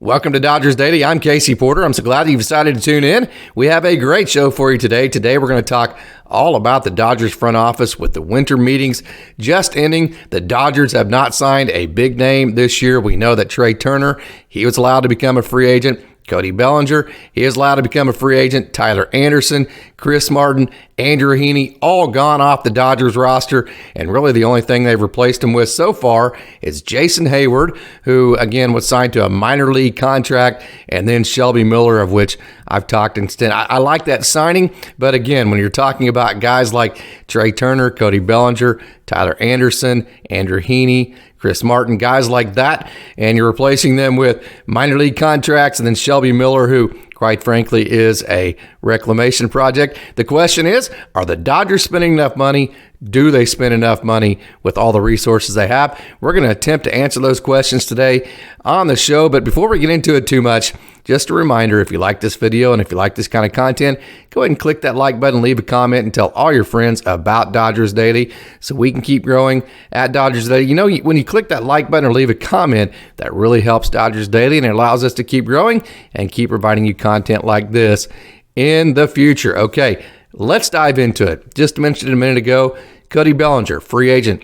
Welcome to Dodgers Daily. I'm Casey Porter. I'm so glad you've decided to tune in. We have a great show for you today. Today, we're going to talk all about the Dodgers front office with the winter meetings just ending. The Dodgers have not signed a big name this year. We know that Trea Turner, he was allowed to become a free agent. Cody Bellinger, he is allowed to become a free agent. Tyler Anderson, Chris Martin, Andrew Heaney, all gone off the Dodgers roster. And really the only thing they've replaced him with so far is Jason Hayward, who again was signed to a minor league contract, and then Shelby Miller, of which I've talked instead. I like that signing, but again, when you're talking about guys like Trea Turner, Cody Bellinger, Tyler Anderson, Andrew Heaney, Chris Martin, guys like that, and you're replacing them with minor league contracts, and then Shelby Miller, who quite frankly is a reclamation project. The question is, are the Dodgers spending enough money? Do they spend enough money with all the resources they have? We're going to attempt to answer those questions today on the show, but before we get into it too much, just a reminder, if you like this video and if you like this kind of content, go ahead and click that like button, leave a comment, and tell all your friends about Dodgers Daily so we can keep growing at Dodgers Daily. You know, when you click that like button or leave a comment, that really helps Dodgers Daily and it allows us to keep growing and keep providing you content like this in the future. Okay, let's dive into it. Just mentioned it a minute ago, Cody Bellinger, free agent.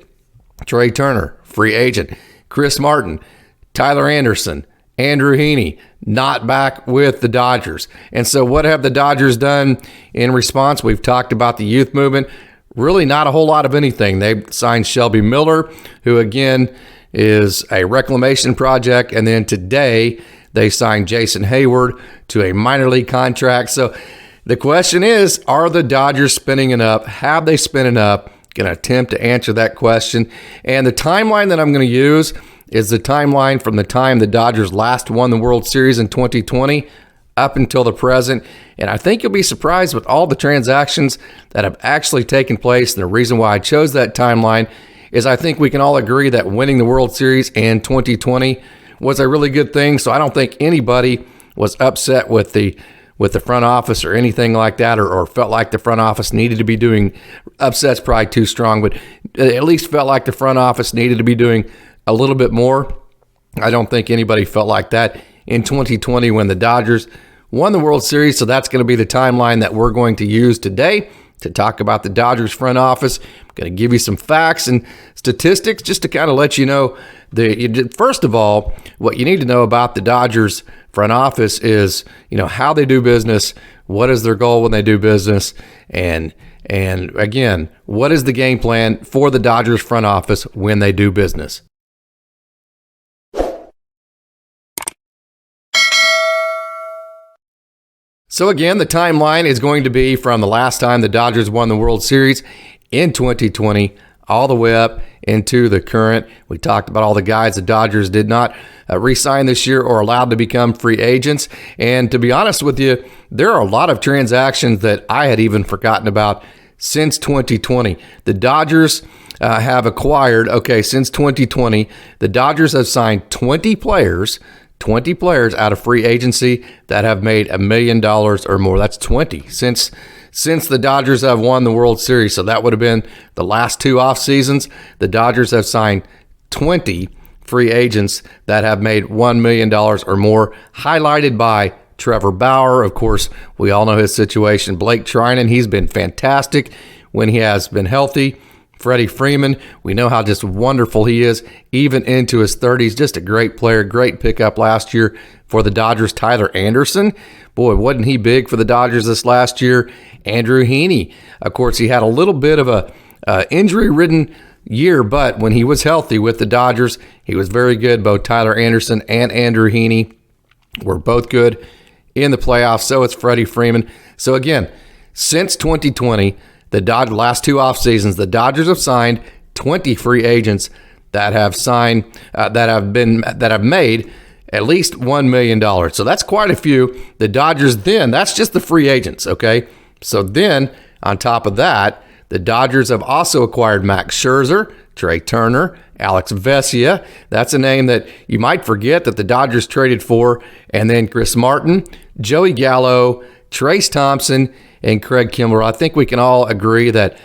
Trea Turner, free agent. Chris Martin, Tyler Anderson, Andrew Heaney, not back with the Dodgers. And so what have the Dodgers done in response? We've talked about the youth movement. Really not a whole lot of anything. They signed Shelby Miller, who again is a reclamation project. And then today they signed Jason Hayward to a minor league contract. So the question is, are the Dodgers spending enough? Have they spent enough? Going to attempt to answer that question. And the timeline that I'm going to use is the timeline from the time the Dodgers last won the World Series in 2020 up until the present. And I think you'll be surprised with all the transactions that have actually taken place. And the reason why I chose that timeline is I think we can all agree that winning the World Series in 2020 was a really good thing. So I don't think anybody was upset with the front office or anything like that, or felt like the front office needed to be doing, upset's probably too strong, but at least felt like the front office needed to be doing a little bit more. I don't think anybody felt like that in 2020 when the Dodgers won the World Series. So that's going to be the timeline that we're going to use today to talk about the Dodgers front office. I'm going to give you some facts and statistics just to kind of let you know. First of all, what you need to know about the Dodgers front office is, how they do business, what is their goal when they do business, and again, what is the game plan for the Dodgers front office when they do business. So again, the timeline is going to be from the last time the Dodgers won the World Series in 2020 all the way up into the current. We talked about all the guys the Dodgers did not re-sign this year or allowed to become free agents. And to be honest with you, there are a lot of transactions that I had even forgotten about since 2020. The Dodgers have acquired, since 2020, the Dodgers have signed 20 players out of free agency that have made $1 million or more. That's 20 since the Dodgers have won the World Series. So that would have been the last two off seasons. The Dodgers have signed 20 free agents that have made $1 million or more, highlighted by Trevor Bauer. Of course, we all know his situation. Blake Trinan, he's been fantastic when he has been healthy. Freddie Freeman, we know how just wonderful he is, even into his 30s. Just a great player, great pickup last year for the Dodgers. Tyler Anderson, boy, wasn't he big for the Dodgers this last year? Andrew Heaney, of course, he had a little bit of a injury-ridden year, but when he was healthy with the Dodgers, he was very good. Both Tyler Anderson and Andrew Heaney were both good in the playoffs. So it's Freddie Freeman. So again, since 2020, the last two off seasons, the Dodgers have signed 20 free agents that have made at least $1 million. So that's quite a few. The Dodgers then, that's just the free agents, okay? So then, on top of that, the Dodgers have also acquired Max Scherzer, Trea Turner, Alex Vesia. That's a name that you might forget that the Dodgers traded for. And then Chris Martin, Joey Gallo, Trace Thompson, and Craig Kimbrell. I think we can all agree that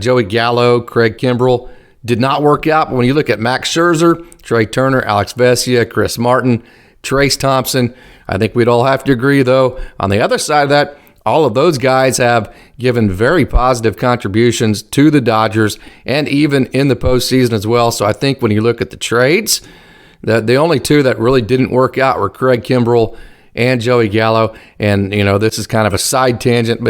Joey Gallo, Craig Kimbrell did not work out. But when you look at Max Scherzer, Trea Turner, Alex Vesia, Chris Martin, Trace Thompson. I think we'd all have to agree, though, on the other side of that, all of those guys have given very positive contributions to the Dodgers and even in the postseason as well. So I think when you look at the trades, the only two that really didn't work out were Craig Kimbrell and Joey Gallo. And, this is kind of a side tangent,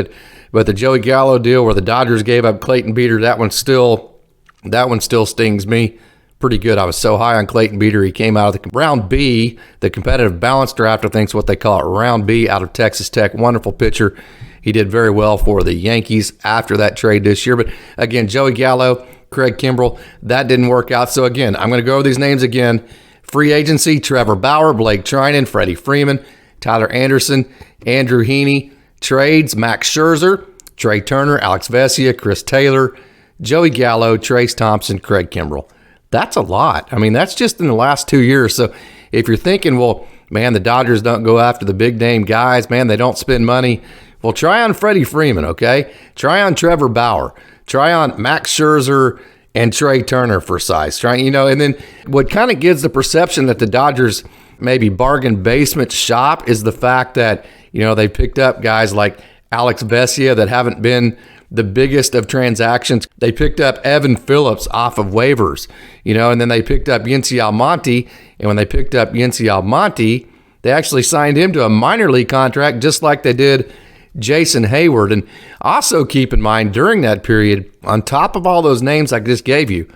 but the Joey Gallo deal where the Dodgers gave up Clayton Beeter, that one still stings me pretty good. I was so high on Clayton Beeter. He came out of the round B, the competitive balance draft, I think is what they call it, round B, out of Texas Tech. Wonderful pitcher. He did very well for the Yankees after that trade this year. But again, Joey Gallo, Craig Kimbrell, that didn't work out. So again, I'm going to go over these names again. Free agency, Trevor Bauer, Blake Trinan, Freddie Freeman, Tyler Anderson, Andrew Heaney. Trades, Max Scherzer, Trey Turner, Alex Vesia, Chris Taylor, Joey Gallo, Trace Thompson, Craig Kimbrell. That's a lot. I mean, that's just in the last 2 years. So if you're thinking, well, man, the Dodgers don't go after the big name guys, man, they don't spend money. Well, try on Freddie Freeman, okay? Try on Trevor Bauer. Try on Max Scherzer and Trey Turner for size. And then what kind of gives the perception that the Dodgers maybe bargain basement shop is the fact that, they picked up guys like Alex Vesia that haven't been the biggest of transactions. They picked up Evan Phillips off of waivers, and then they picked up Yency Almonte. And when they picked up Yency Almonte, they actually signed him to a minor league contract just like they did Jason Hayward. And also keep in mind during that period, on top of all those names I just gave you,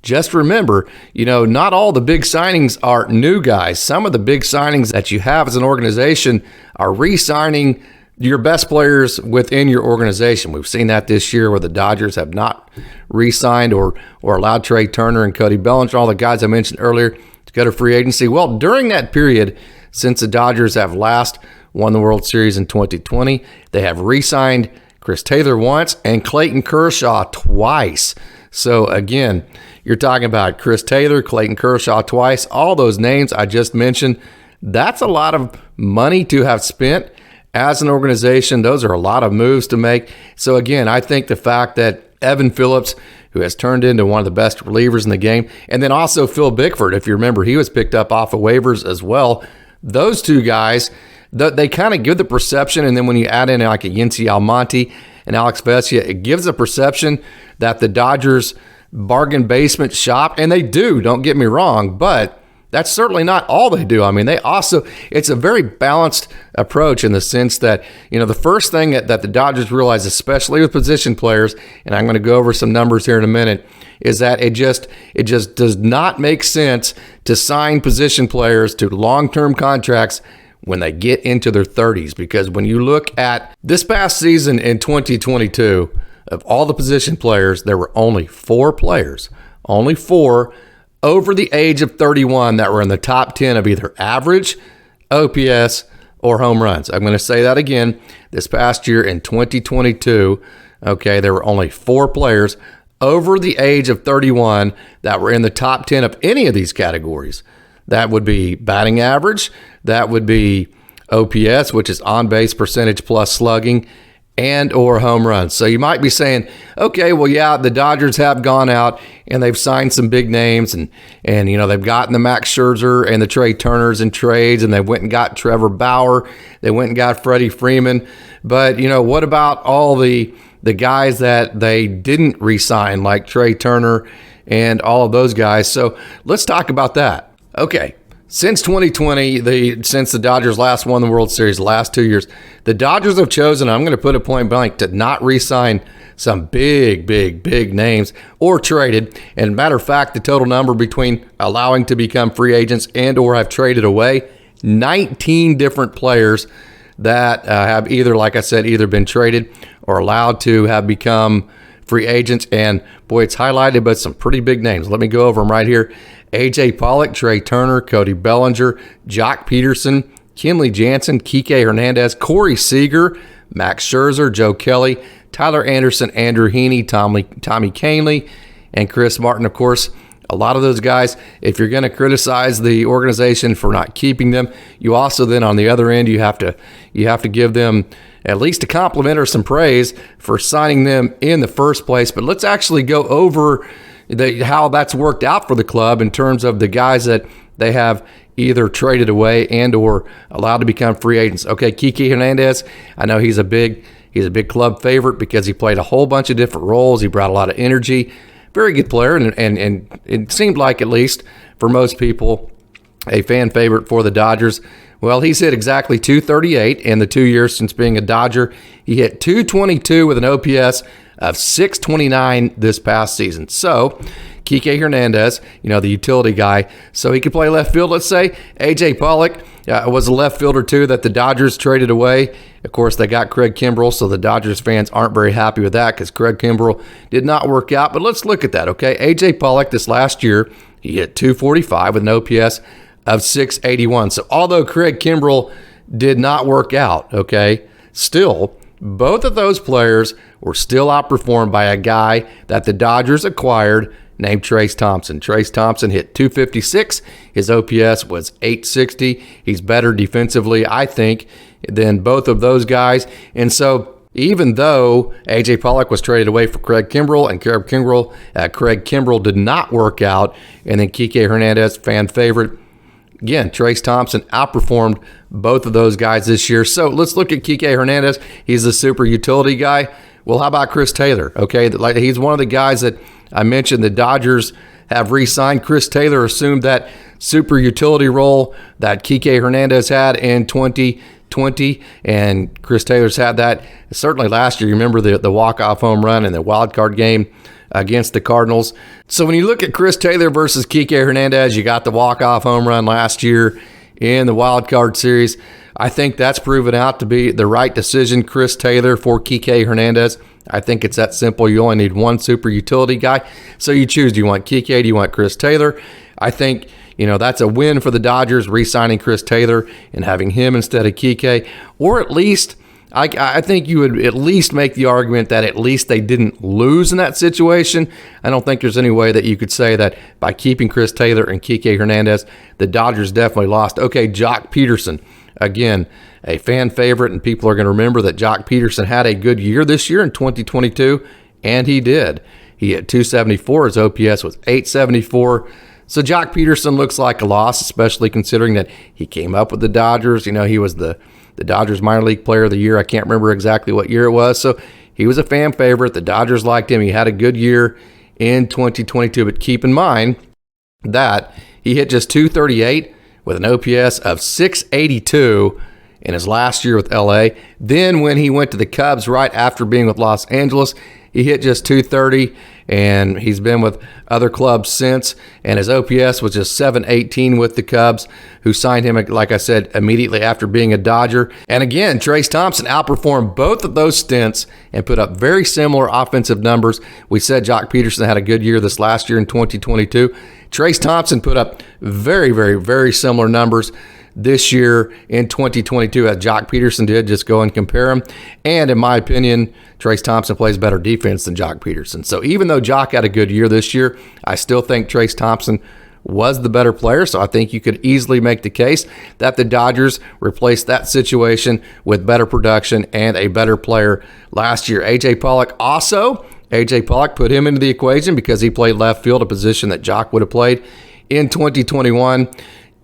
just remember, not all the big signings are new guys. Some of the big signings that you have as an organization are re-signing your best players within your organization. We've seen that this year where the Dodgers have not re-signed or allowed Trey Turner and Cody Bellinger, all the guys I mentioned earlier, to go to free agency. Well, during that period, since the Dodgers have last won the World Series in 2020, they have re-signed Chris Taylor once and Clayton Kershaw twice. So again, you're talking about Chris Taylor, Clayton Kershaw twice, all those names I just mentioned. That's a lot of money to have spent as an organization. Those are a lot of moves to make. So again, I think the fact that Evan Phillips, who has turned into one of the best relievers in the game, and then also Phil Bickford, if you remember, he was picked up off of waivers as well. Those two guys, they kind of give the perception, and then when you add in like a Yency Almonte and Alex Vesia, it gives a perception that the Dodgers bargain basement shop, and they do, don't get me wrong, but that's certainly not all they do. I mean, it's a very balanced approach in the sense that, the first thing that the Dodgers realize, especially with position players, and I'm going to go over some numbers here in a minute, is that it just does not make sense to sign position players to long-term contracts when they get into their 30s. Because when you look at this past season in 2022, of all the position players, there were only 4 players, over the age of 31 that were in the top 10 of either average, OPS, or home runs. I'm going to say that again. This past year in 2022, there were only 4 players over the age of 31 that were in the top 10 of any of these categories. That would be batting average, that would be OPS, which is on-base percentage plus slugging, and or home runs. So you might be saying, okay, well, yeah, the Dodgers have gone out and they've signed some big names and they've gotten the Max Scherzer and the Trey Turners in trades, and they went and got Trevor Bauer, they went and got Freddie Freeman. But, what about all the guys that they didn't re-sign, like Trey Turner and all of those guys? So let's talk about that. Okay. Since 2020, since the Dodgers last won the World Series, the last 2 years, the Dodgers have chosen, I'm going to put a point blank, to not re-sign some big names or traded. And matter of fact, the total number between allowing to become free agents and or have traded away, 19 different players that have either, like I said, either been traded or allowed to have become free agents. And boy, it's highlighted by some pretty big names. Let me go over them right here. A.J. Pollock, Trey Turner, Cody Bellinger, Jock Peterson, Kenley Jansen, Kike Hernandez, Corey Seager, Max Scherzer, Joe Kelly, Tyler Anderson, Andrew Heaney, Tommy Kahnle, and Chris Martin. Of course, a lot of those guys, if you're going to criticize the organization for not keeping them, you also then on the other end, you have to give them at least a compliment or some praise for signing them in the first place. But let's actually go over how that's worked out for the club in terms of the guys that they have either traded away and or allowed to become free agents. Okay, Kike Hernandez, I know he's a big club favorite because he played a whole bunch of different roles. He brought a lot of energy. Very good player, and it seemed like, at least for most people, a fan favorite for the Dodgers. Well, he's hit exactly 238 in the 2 years since being a Dodger. He hit 222 with an OPS of 629 this past season. So, Kike Hernandez, the utility guy, so he could play left field, let's say. A.J. Pollock was a left fielder, too, that the Dodgers traded away. Of course, they got Craig Kimbrell, so the Dodgers fans aren't very happy with that because Craig Kimbrell did not work out. But let's look at that, okay? A.J. Pollock this last year, he hit 245 with an OPS of 681. So although Craig Kimbrell did not work out, okay, still, both of those players were still outperformed by a guy that the Dodgers acquired named Trayce Thompson. Trayce Thompson hit 256. His OPS was 860. He's better defensively, I think, than both of those guys. And so even though A.J. Pollock was traded away for Craig Kimbrell, and Craig Kimbrell did not work out, and then Kike Hernandez, fan favorite, again, Trayce Thompson outperformed both of those guys this year. So let's look at Kike Hernandez. He's a super utility guy. Well, how about Chris Taylor? Okay, he's one of the guys that I mentioned the Dodgers have re-signed. Chris Taylor assumed that super utility role that Kike Hernandez had in 2020, and Chris Taylor's had that certainly last year. You remember the walk-off home run in the wild card game against the Cardinals. So when you look at Chris Taylor versus Kike Hernandez, you got the walk-off home run last year in the wild card series. I think that's proven out to be the right decision, Chris Taylor for Kike Hernandez. I think it's that simple. You only need one super utility guy. So you choose, do you want Kike, do you want Chris Taylor? I think, that's a win for the Dodgers, re-signing Chris Taylor and having him instead of Kike. Or at least, I think you would at least make the argument that at least they didn't lose in that situation. I don't think there's any way that you could say that by keeping Chris Taylor and Kike Hernandez, the Dodgers definitely lost. Okay, Jock Peterson, again, a fan favorite, and people are going to remember that Jock Peterson had a good year this year in 2022, and he did. He hit 274. His OPS was 874. So Jock Peterson looks like a loss, especially considering that he came up with the Dodgers. He was the Dodgers minor league player of the year. I can't remember exactly what year it was. So he was a fan favorite. The Dodgers liked him. He had a good year in 2022. But keep in mind that he hit just 238 with an OPS of 682 in his last year with LA. Then when he went to the Cubs right after being with Los Angeles, he hit just 230, and he's been with other clubs since, and his OPS was just 718 with the Cubs, who signed him, like I said, immediately after being a Dodger. And again, Trayce Thompson outperformed both of those stints and put up very similar offensive numbers. We said Jock Peterson had a good year this last year in 2022. Trayce Thompson put up very, very, very similar numbers this year in 2022 as Jock Peterson did. Just go and compare them. And in my opinion, Trayce Thompson plays better defense than Jock Peterson. So even though Jock had a good year this year, I still think Trayce Thompson was the better player. So I think you could easily make the case that the Dodgers replaced that situation with better production and a better player last year. A.J. Pollock put him into the equation because he played left field, a position that Jock would have played in 2021.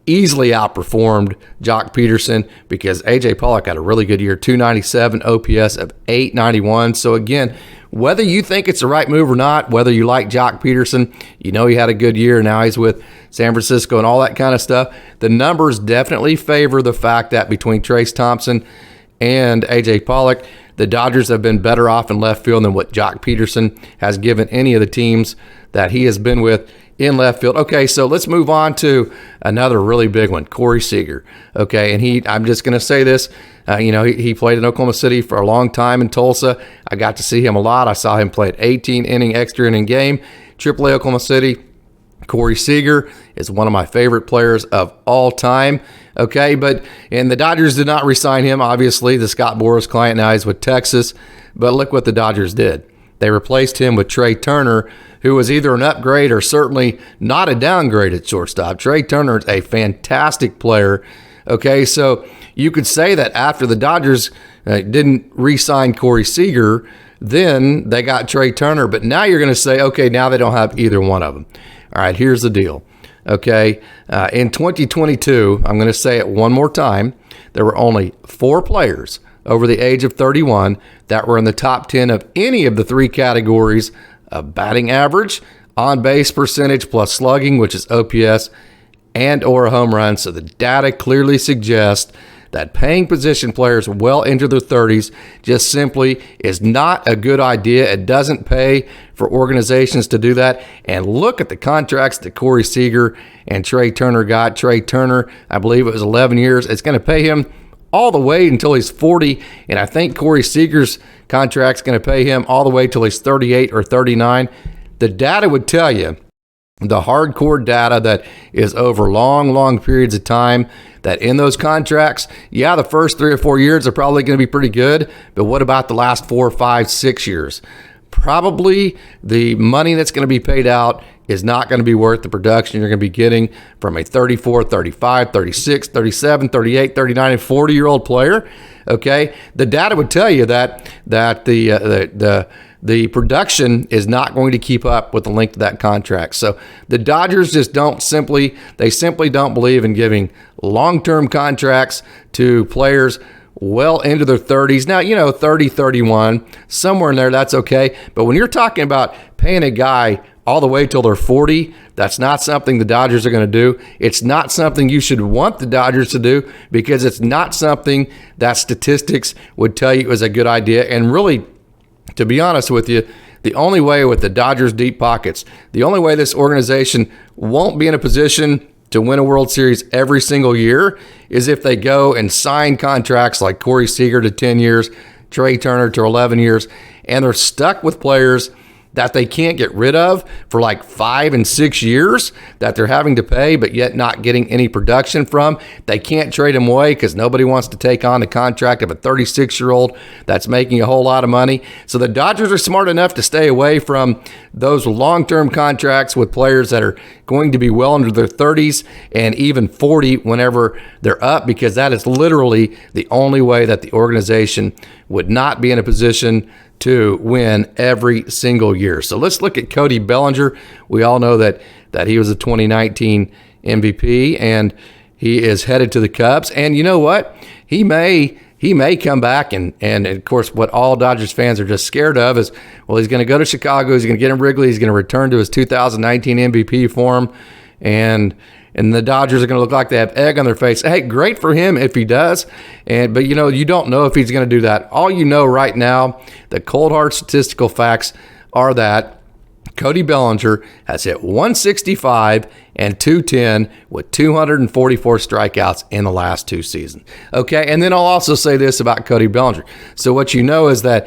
Easily outperformed Jock Peterson because A.J. Pollock had a really good year, 297, OPS of 891. So again, whether you think it's the right move or not, whether you like Jock Peterson, he had a good year, now he's with San Francisco and all that kind of stuff, the numbers definitely favor the fact that between Trayce Thompson and A.J. Pollock, the Dodgers have been better off in left field than what Jock Peterson has given any of the teams that he has been with in left field. Okay, so let's move on to another really big one, Corey Seager. Okay, and I'm just going to say this, he played in Oklahoma City for a long time in Tulsa. I got to see him a lot. I saw him play an 18-inning, extra-inning game, AAA Oklahoma City. Corey Seager is one of my favorite players of all time. Okay, and the Dodgers did not re-sign him, obviously. The Scott Boras client now is with Texas. But look what the Dodgers did. They replaced him with Trey Turner, who was either an upgrade or certainly not a downgrade at shortstop. Trey Turner is a fantastic player. Okay, so you could say that after the Dodgers didn't re-sign Corey Seager, then they got Trey Turner. But now you're going to say, okay, now they don't have either one of them. All right, here's the deal. Okay, in 2022, I'm going to say it one more time, there were only 4 players over the age of 31 that were in the top 10 of any of the 3 categories of batting average, on-base percentage plus slugging, which is OPS, and or a home run. So the data clearly suggests that paying position players well into their 30s just simply is not a good idea. It doesn't pay for organizations to do that. And look at the contracts that Corey Seager and Trey Turner got. Trey Turner, I believe it was 11 years. It's going to pay him all the way until he's 40. And I think Corey Seager's contract's going to pay him all the way till he's 38 or 39. The data would tell you, the hardcore data that is over long periods of time, that in those contracts, yeah, the first 3 or 4 years are probably going to be pretty good, but what about the last 4, 5, 6 years? Probably the money that's going to be paid out is not going to be worth the production you're going to be getting from a 34, 35, 36, 37, 38, 39, and 40-year-old player. Okay, the data would tell you that the production is not going to keep up with the length of that contract. So the Dodgers just simply don't believe in giving long-term contracts to players well into their 30s. Now, 30, 31, somewhere in there, that's okay. But when you're talking about paying a guy all the way till they're 40, that's not something the Dodgers are going to do. It's not something you should want the Dodgers to do, because it's not something that statistics would tell you is a good idea. And really, to be honest with you, the only way with the Dodgers' deep pockets, the only way this organization won't be in a position to win a World Series every single year is if they go and sign contracts like Corey Seager to 10 years, Trey Turner to 11 years, and they're stuck with players that they can't get rid of for like 5 and 6 years that they're having to pay, but yet not getting any production from. They can't trade them away because nobody wants to take on the contract of a 36-year-old that's making a whole lot of money. So the Dodgers are smart enough to stay away from those long-term contracts with players that are going to be well into their 30s and even 40 whenever they're up, because that is literally the only way that the organization would not be in a position to win every single year. So let's look at Cody Bellinger. We all know that he was a 2019 MVP, and he is headed to the Cubs. And you know what? He may come back, and of course what all Dodgers fans are just scared of is, well, he's going to go to Chicago, he's going to get in Wrigley, he's going to return to his 2019 MVP form, and the Dodgers are going to look like they have egg on their face. Hey, great for him if he does, but you don't know if he's going to do that. All you know right now, the cold hard statistical facts are that Cody Bellinger has hit 165 and 210 with 244 strikeouts in the last 2 seasons. Okay, and then I'll also say this about Cody Bellinger. So what you know is that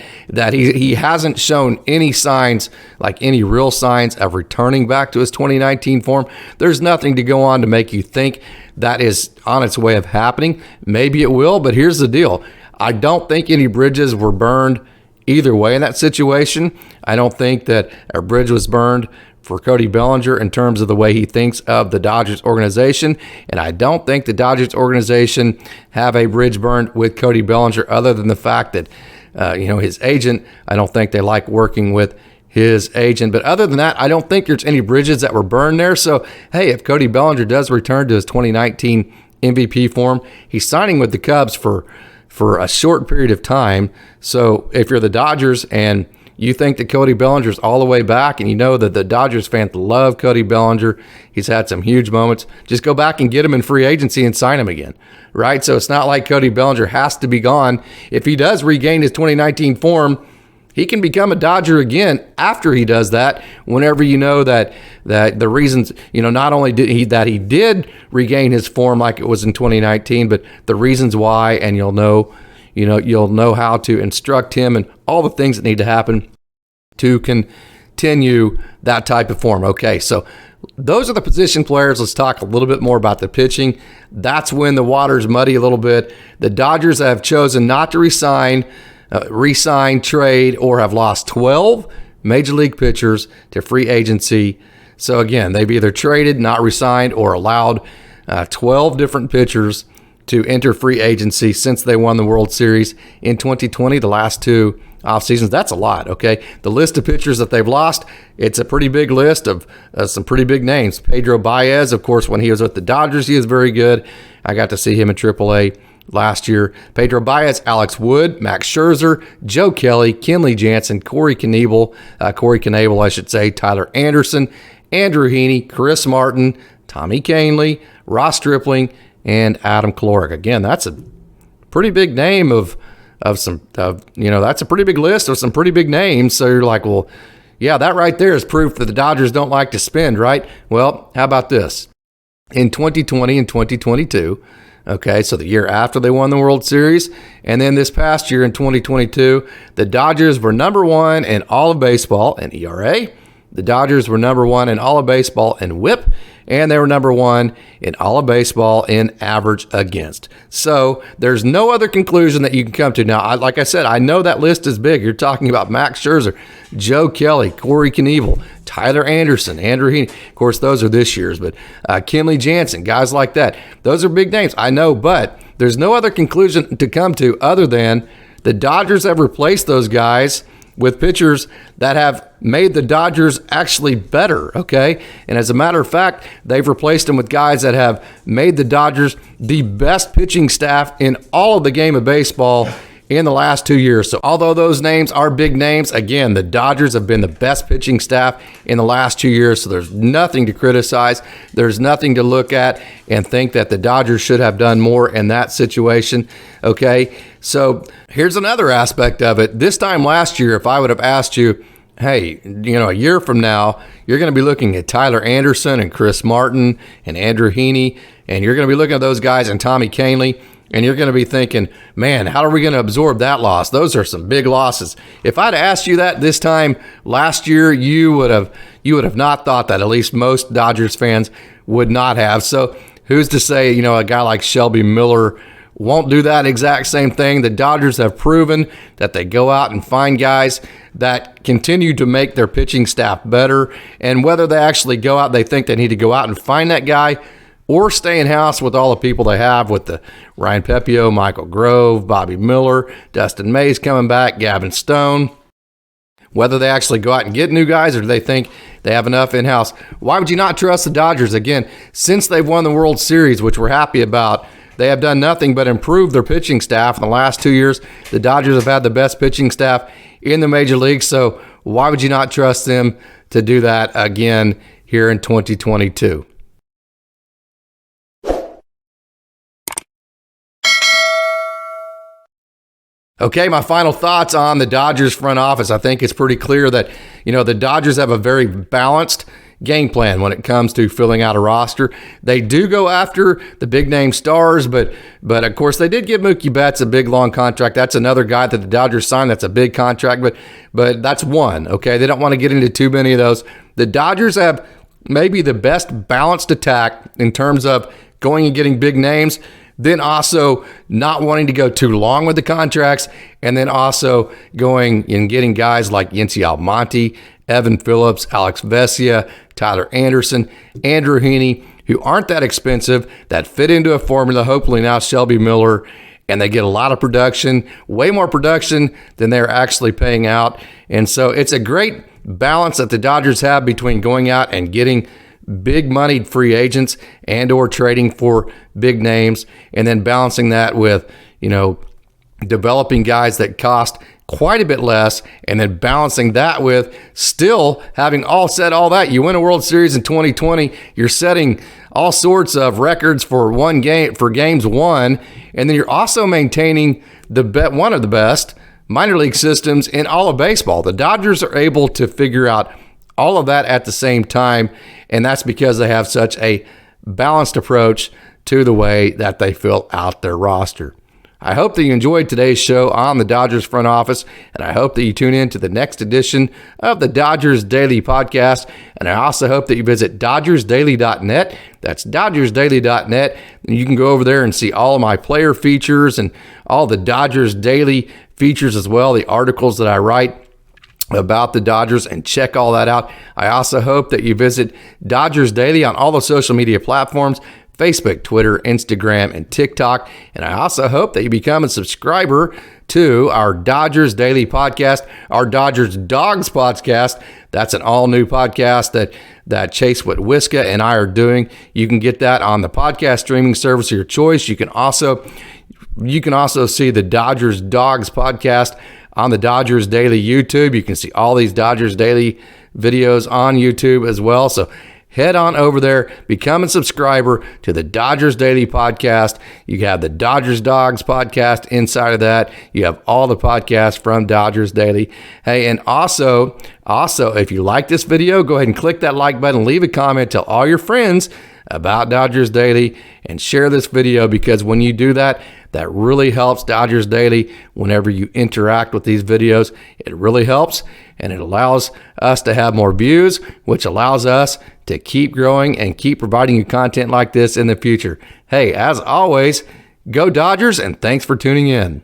he hasn't shown any signs, like any real signs of returning back to his 2019 form. There's nothing to go on to make you think that is on its way of happening. Maybe it will, but here's the deal. I don't think any bridges were burned either way in that situation. I don't think that a bridge was burned for Cody Bellinger in terms of the way he thinks of the Dodgers organization, and I don't think the Dodgers organization have a bridge burned with Cody Bellinger, other than the fact that his agent, I don't think they like working with his agent. But other than that, I don't think there's any bridges that were burned there. So hey, if Cody Bellinger does return to his 2019 MVP form, he's signing with the Cubs for a short period of time. So if you're the Dodgers and you think that Cody Bellinger's all the way back, and you know that the Dodgers fans love Cody Bellinger, he's had some huge moments, just go back and get him in free agency and sign him again, right? So it's not like Cody Bellinger has to be gone. If he does regain his 2019 form, he can become a Dodger again after he does that, whenever you know that the reasons, not only did he did regain his form like it was in 2019, but the reasons why, and you'll know how to instruct him and all the things that need to happen to continue that type of form. Okay, so those are the position players. Let's talk a little bit more about the pitching. That's when the water's muddy a little bit. The Dodgers have chosen not to resign, trade, or have lost 12 major league pitchers to free agency. So again, they've either traded, not resigned, or allowed 12 different pitchers to enter free agency since they won the World Series in 2020. The last 2 off seasons. That's a lot, okay? The list of pitchers that they've lost, it's a pretty big list of some pretty big names. Pedro Baez, of course, when he was with the Dodgers, he was very good. I got to see him in AAA last year. Pedro Baez, Alex Wood, Max Scherzer, Joe Kelly, Kenley Jansen, Corey Knebel, Tyler Anderson, Andrew Heaney, Chris Martin, Tommy Kahnle, Ross Stripling, and Adam Klorek. Again, that's a pretty big name that's a pretty big list of some pretty big names. So you're like, well, yeah, that right there is proof that the Dodgers don't like to spend, right? Well, how about this? In 2020 and 2022, okay, so the year after they won the World Series, and then this past year in 2022, the Dodgers were number one in all of baseball in ERA. The Dodgers were number one in all of baseball in WHIP, and they were number one in all of baseball in average against. So there's no other conclusion that you can come to. Now, like I said, I know that list is big. You're talking about Max Scherzer, Joe Kelly, Corey Knebel, Tyler Anderson, Andrew Heaney. Of course, those are this year's, but Kenley Jansen, guys like that. Those are big names, I know, but there's no other conclusion to come to other than the Dodgers have replaced those guys with pitchers that have made the Dodgers actually better, okay? And as a matter of fact, they've replaced them with guys that have made the Dodgers the best pitching staff in all of the game of baseball in the last 2 years. So although those names are big names, again, the Dodgers have been the best pitching staff in the last 2 years. So there's nothing to criticize. There's nothing to look at and think that the Dodgers should have done more in that situation, okay? So here's another aspect of it. This time last year, if I would have asked you, hey, a year from now, you're going to be looking at Tyler Anderson and Chris Martin and Andrew Heaney, and you're going to be looking at those guys and Tommy Kahnle, and you're going to be thinking, man, how are we going to absorb that loss? Those are some big losses. If I'd asked you that this time last year, you would have not thought that. At least most Dodgers fans would not have. So who's to say, a guy like Shelby Miller won't do that exact same thing? The Dodgers have proven that they go out and find guys that continue to make their pitching staff better. And whether they actually go out, they think they need to go out and find that guy, or stay in-house with all the people they have with the Ryan Pepio, Michael Grove, Bobby Miller, Dustin May's coming back, Gavin Stone. Whether they actually go out and get new guys or do they think they have enough in-house. Why would you not trust the Dodgers? Again, since they've won the World Series, which we're happy about, they have done nothing but improve their pitching staff in the last 2 years. The Dodgers have had the best pitching staff in the major leagues, so why would you not trust them to do that again here in 2022? Okay, my final thoughts on the Dodgers front office. I think it's pretty clear that, the Dodgers have a very balanced game plan when it comes to filling out a roster. They do go after the big name stars, but of course they did give Mookie Betts a big long contract. That's another guy that the Dodgers signed. That's a big contract, but that's one. Okay, they don't want to get into too many of those. The Dodgers have maybe the best balanced attack in terms of going and getting big names, then also not wanting to go too long with the contracts, and then also going and getting guys like Yency Almonte, Evan Phillips, Alex Vesia, Tyler Anderson, Andrew Heaney, who aren't that expensive, that fit into a formula, hopefully now Shelby Miller, and they get a lot of production, way more production than they're actually paying out. And so it's a great balance that the Dodgers have between going out and getting big money free agents and or trading for big names, and then balancing that with, developing guys that cost quite a bit less, and then balancing that with still having all that. You win a World Series in 2020, you're setting all sorts of records for games won, and then you're also maintaining one of the best minor league systems in all of baseball. The Dodgers are able to figure out all of that at the same time, and that's because they have such a balanced approach to the way that they fill out their roster. I hope that you enjoyed today's show on the Dodgers front office, and I hope that you tune in to the next edition of the Dodgers Daily Podcast, and I also hope that you visit DodgersDaily.net. That's DodgersDaily.net, and you can go over there and see all of my player features and all the Dodgers Daily features as well, the articles that I write about the Dodgers, and check all that out. I also hope that you visit Dodgers Daily on all the social media platforms, Facebook, Twitter, Instagram, and TikTok. And I also hope that you become a subscriber to our Dodgers Daily podcast, our Dodgers Dogs podcast. That's an all-new podcast that Chase Witwiska and I are doing. You can get that on the podcast streaming service of your choice. You can also see the Dodgers Dogs podcast on the Dodgers Daily YouTube. You can see all these Dodgers Daily videos on YouTube as well. So head on over there, become a subscriber to the Dodgers Daily podcast. You have the Dodgers Dogs podcast inside of that. You have all the podcasts from Dodgers Daily. Hey, and also, if you like this video, go ahead and click that like button, leave a comment, tell all your friends about Dodgers Daily, and share this video, because when you do that, that really helps Dodgers Daily. Whenever you interact with these videos, it really helps, and it allows us to have more views, which allows us to keep growing and keep providing you content like this in the future. Hey, as always, go Dodgers, and thanks for tuning in.